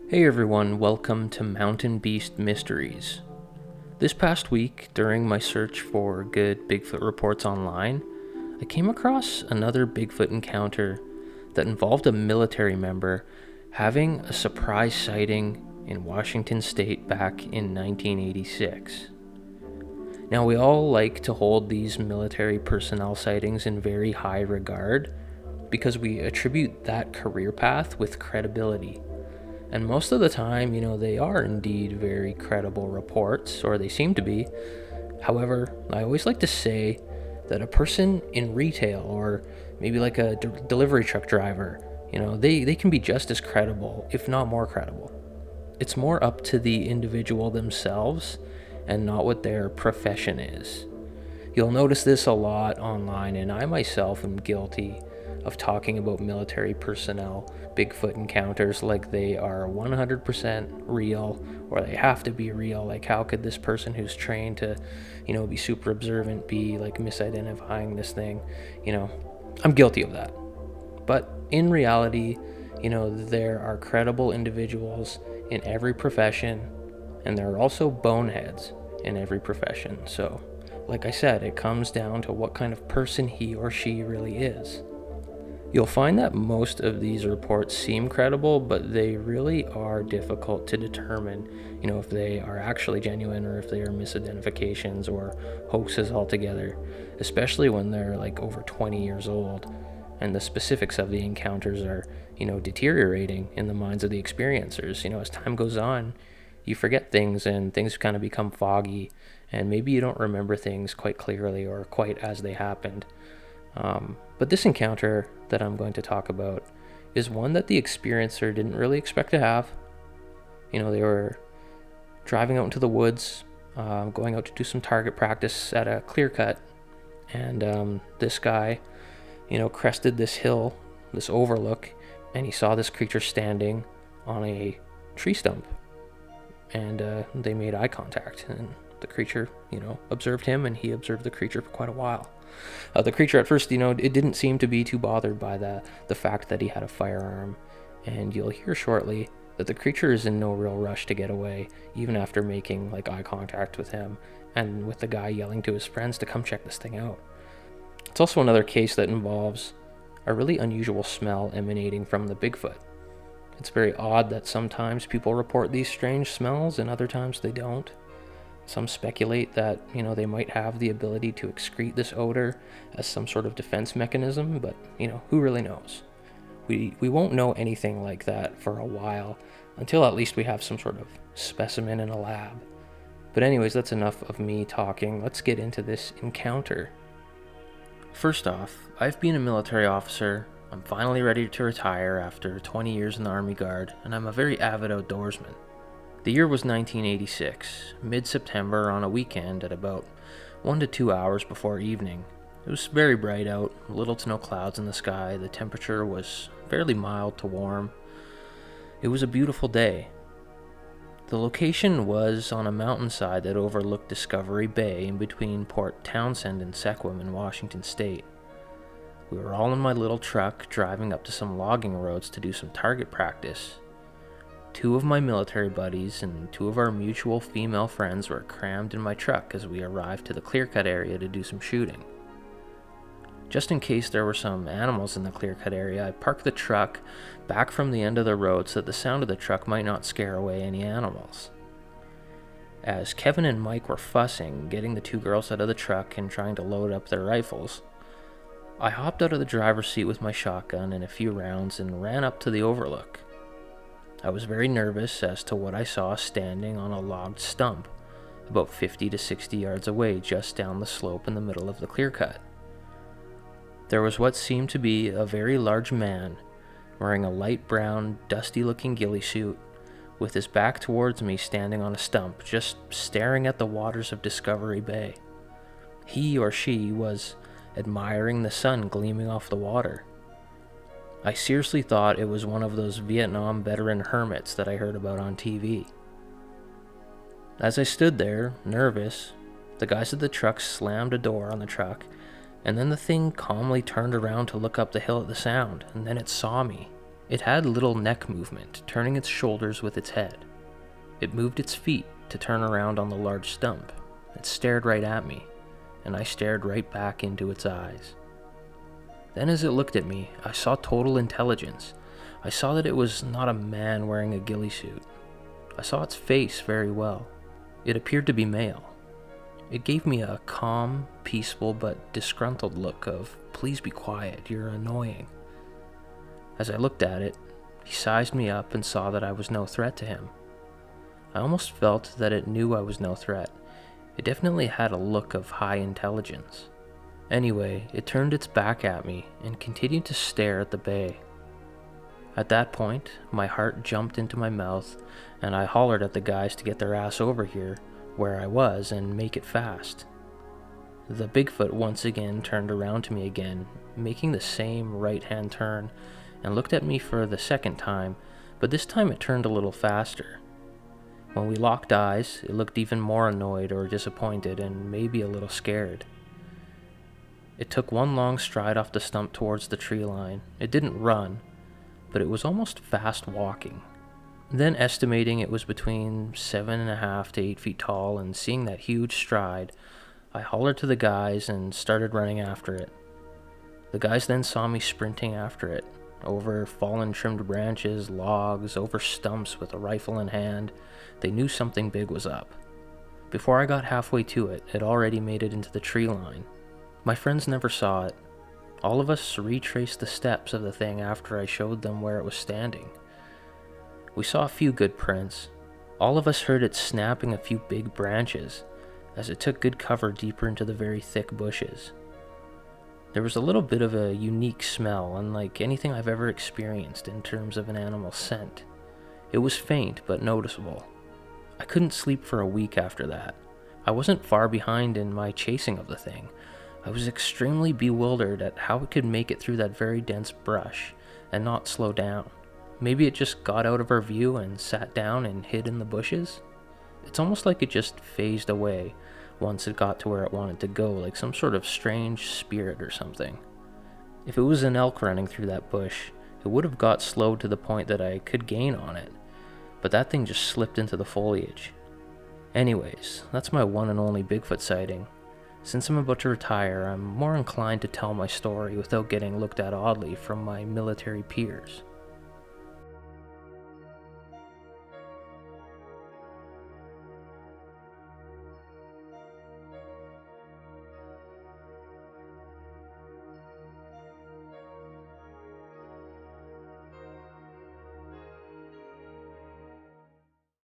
Hey everyone, welcome to Mountain Beast Mysteries. This past week, during my search for good Bigfoot reports online, I came across another Bigfoot encounter that involved a military member having a surprise sighting in Washington State back in 1986. Now, we all like to hold these military personnel sightings in very high regard because we attribute that career path with credibility. And most of the time, they are indeed very credible reports, or they seem to be. However, I always like to say that a person in retail, or maybe like a delivery truck driver, they can be just as credible, if not more credible. It's more up to the individual themselves and not what their profession is. You'll notice this a lot online, and I myself am guilty of talking about military personnel, Bigfoot encounters, like they are 100% real, or they have to be real. Like, how could this person who's trained to, be super observant be like misidentifying this thing? I'm guilty of that. But in reality, there are credible individuals in every profession, and there are also boneheads in every profession. So, like I said, it comes down to what kind of person he or she really is. You'll find that most of these reports seem credible, but they really are difficult to determine, if they are actually genuine or if they are misidentifications or hoaxes altogether, especially when they're like over 20 years old and the specifics of the encounters are, deteriorating in the minds of the experiencers. As time goes on, you forget things and things kind of become foggy, and maybe you don't remember things quite clearly or quite as they happened. But this encounter that I'm going to talk about is one that the experiencer didn't really expect to have. They were driving out into the woods, going out to do some target practice at a clear cut, and this guy, crested this hill, this overlook, and he saw this creature standing on a tree stump, and they made eye contact, and the creature, observed him, and he observed the creature for quite a while. The creature at first, it didn't seem to be too bothered by the fact that he had a firearm, and you'll hear shortly that the creature is in no real rush to get away, even after making eye contact with him, and with the guy yelling to his friends to come check this thing out. It's also another case that involves a really unusual smell emanating from the Bigfoot. It's very odd that sometimes people report these strange smells and other times they don't. Some speculate that, they might have the ability to excrete this odor as some sort of defense mechanism, but, who really knows? We won't know anything like that for a while, until at least we have some sort of specimen in a lab. But anyways, that's enough of me talking. Let's get into this encounter. First off, I've been a military officer. I'm finally ready to retire after 20 years in the Army Guard, and I'm a very avid outdoorsman. The year was 1986, mid-September on a weekend at about 1 to 2 hours before evening. It was very bright out, little to no clouds in the sky, the temperature was fairly mild to warm. It was a beautiful day. The location was on a mountainside that overlooked Discovery Bay in between Port Townsend and Sequim in Washington State. We were all in my little truck driving up to some logging roads to do some target practice. 2 of my military buddies and 2 of our mutual female friends were crammed in my truck as we arrived to the clear-cut area to do some shooting. Just in case there were some animals in the clear-cut area, I parked the truck back from the end of the road so that the sound of the truck might not scare away any animals. As Kevin and Mike were fussing, getting the 2 girls out of the truck and trying to load up their rifles, I hopped out of the driver's seat with my shotgun and a few rounds and ran up to the overlook. I was very nervous as to what I saw standing on a logged stump, about 50 to 60 yards away just down the slope in the middle of the clear cut. There was what seemed to be a very large man, wearing a light brown, dusty-looking ghillie suit, with his back towards me standing on a stump, just staring at the waters of Discovery Bay. He or she was admiring the sun gleaming off the water. I seriously thought it was one of those Vietnam veteran hermits that I heard about on TV. As I stood there, nervous, the guys at the truck slammed a door on the truck, and then the thing calmly turned around to look up the hill at the sound, and then it saw me. It had little neck movement, turning its shoulders with its head. It moved its feet to turn around on the large stump. It stared right at me, and I stared right back into its eyes. Then as it looked at me, I saw total intelligence. I saw that it was not a man wearing a ghillie suit. I saw its face very well. It appeared to be male. It gave me a calm, peaceful, but disgruntled look of, "Please be quiet, you're annoying." As I looked at it, he sized me up and saw that I was no threat to him. I almost felt that it knew I was no threat. It definitely had a look of high intelligence. Anyway, it turned its back at me and continued to stare at the bay. At that point, my heart jumped into my mouth, and I hollered at the guys to get their ass over here, where I was, and make it fast. The Bigfoot once again turned around to me again, making the same right-hand turn, and looked at me for the second time, but this time it turned a little faster. When we locked eyes, it looked even more annoyed or disappointed, and maybe a little scared. It took one long stride off the stump towards the tree line. It didn't run, but it was almost fast walking. Then, estimating it was between 7.5 to 8 feet tall, and seeing that huge stride, I hollered to the guys and started running after it. The guys then saw me sprinting after it, over fallen trimmed branches, logs, over stumps with a rifle in hand. They knew something big was up. Before I got halfway to it, it already made it into the tree line. My friends never saw it. All of us retraced the steps of the thing after I showed them where it was standing. We saw a few good prints. All of us heard it snapping a few big branches as it took good cover deeper into the very thick bushes. There was a little bit of a unique smell, unlike anything I've ever experienced in terms of an animal's scent. It was faint but noticeable. I couldn't sleep for a week after that. I wasn't far behind in my chasing of the thing. I was extremely bewildered at how it could make it through that very dense brush and not slow down. Maybe it just got out of our view and sat down and hid in the bushes? It's almost like it just phased away once it got to where it wanted to go, like some sort of strange spirit or something. If it was an elk running through that bush, it would have got slowed to the point that I could gain on it, but that thing just slipped into the foliage. Anyways, that's my one and only Bigfoot sighting. Since I'm about to retire, I'm more inclined to tell my story without getting looked at oddly from my military peers.